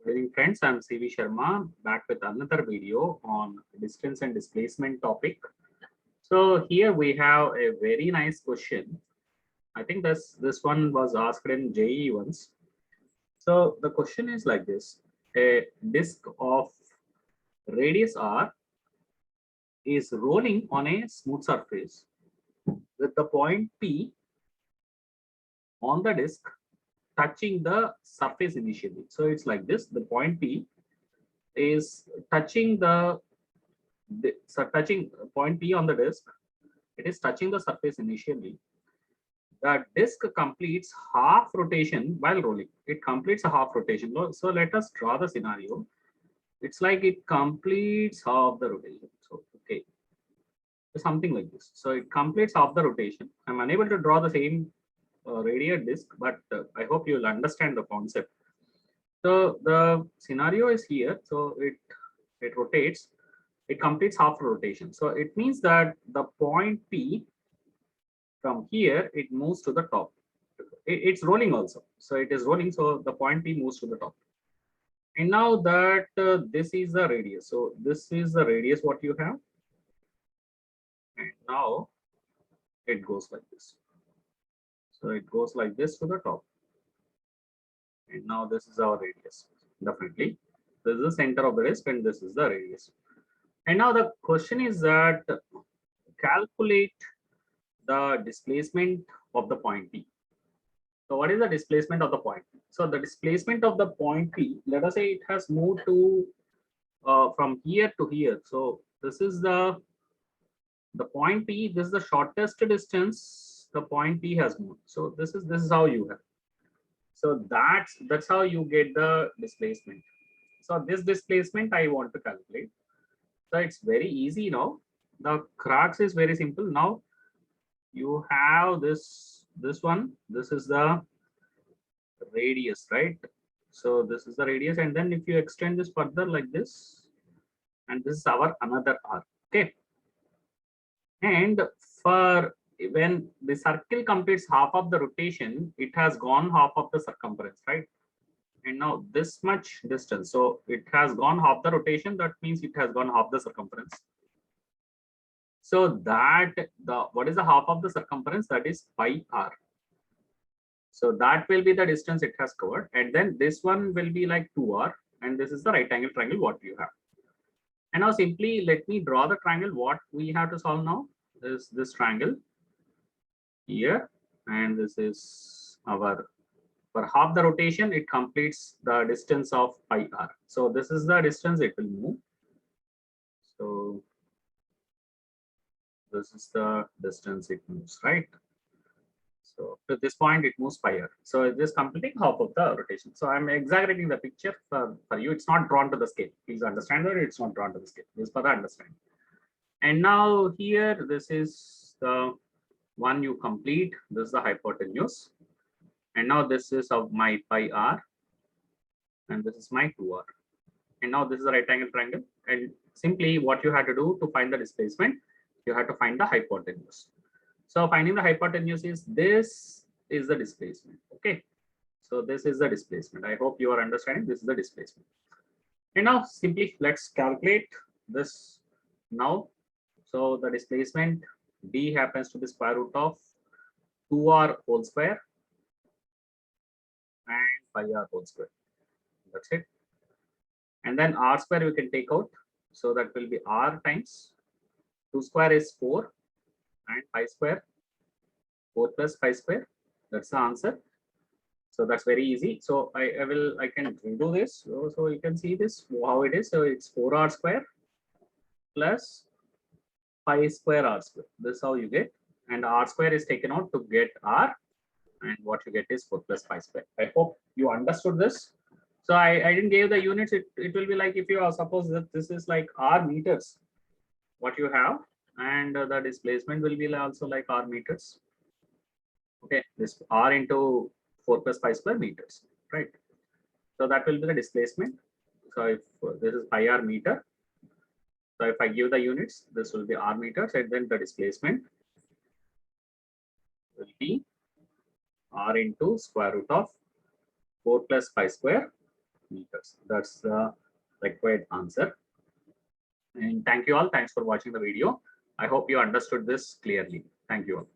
Good evening, friends. I'm CV Sharma back with another video on distance and displacement topic. So here we have a very nice question. I think this one was asked in JEE once. So the question is like this: a disk of radius r is rolling on a smooth surface with the point P on the disk touching the surface initially. So it's like this: the point P is touching touching point P on the disk. It is touching the surface initially. The disk completes half rotation while rolling. It completes a half rotation. So let us draw the scenario. It's like it completes half the rotation. So okay, something like this. So it completes half the rotation. I'm unable to draw the same radial disk, but I hope you'll understand the concept. So the scenario is here. So it rotates. It completes half rotation. So it means that the point P from here it moves to the top. It's rolling also, so it is rolling, so the point P moves to the top. And now that this is the radius, so this is the radius what you have, and now it goes like this. So it goes like this to the top, and now this is our radius. Definitely this is the center of the disk and this is the radius. And now the question is that calculate the displacement of the point P. So what is the displacement of the point P? So the displacement of the point P, let us say it has moved to from here to here. So this is the point P. This is the shortest distance the point P has moved. So this is how you have. So that's how you get the displacement. So this displacement I want to calculate. So it's very easy now. The crux is very simple. Now you have this one. This is the radius, right? So this is the radius, and then if you extend this further like this, and this is our another r. Okay, and for when the circle completes half of the rotation, it has gone half of the circumference, right? And now this much distance, so it has gone half the rotation. That means it has gone half the circumference. So that the what is the half of the circumference? That is pi r. So that will be the distance it has covered, and then this one will be like 2r, and this is the right angle triangle what you have. And now simply let me draw the triangle. What we have to solve now is this triangle here, and this is our, for half the rotation it completes the distance of pi r. So this is the distance it will move. So this is the distance it moves, right? So to this point it moves pi r. So it is completing half of the rotation. So I'm exaggerating the picture for you. It's not drawn to the scale. Please understand that it's not drawn to the scale. This is for the understanding. And now here, this is the one you complete. This is the hypotenuse. And now this is of my pi r. And this is my 2r. And now this is the right angle triangle. And simply what you had to do to find the displacement, you have to find the hypotenuse. So finding the hypotenuse is this is the displacement. Okay. So this is the displacement. I hope you are understanding. This is the displacement. And now simply let's calculate this now. So the displacement d happens to be square root of 2r whole square and pi r whole square. That's it. And then r square we can take out. So that will be r times 2 square is 4 and pi square 4 plus pi square. That's the answer. So that's very easy. So I can redo this. So you can see this how it is. So it's 4r square plus pi square r square. This is how you get. And r square is taken out to get r. And what you get is 4 plus pi square. I hope you understood this. So I didn't give the units. It will be like if you suppose that this is like r meters, what you have, and the displacement will be also like r meters. Okay, this r into 4 plus pi square meters, right? So that will be the displacement. So if this is pi r meter, so if I give the units, this will be r meters, and then the displacement will be r into square root of 4 plus pi square meters. That's the required answer. And thank you all. Thanks for watching the video. I hope you understood this clearly. Thank you all.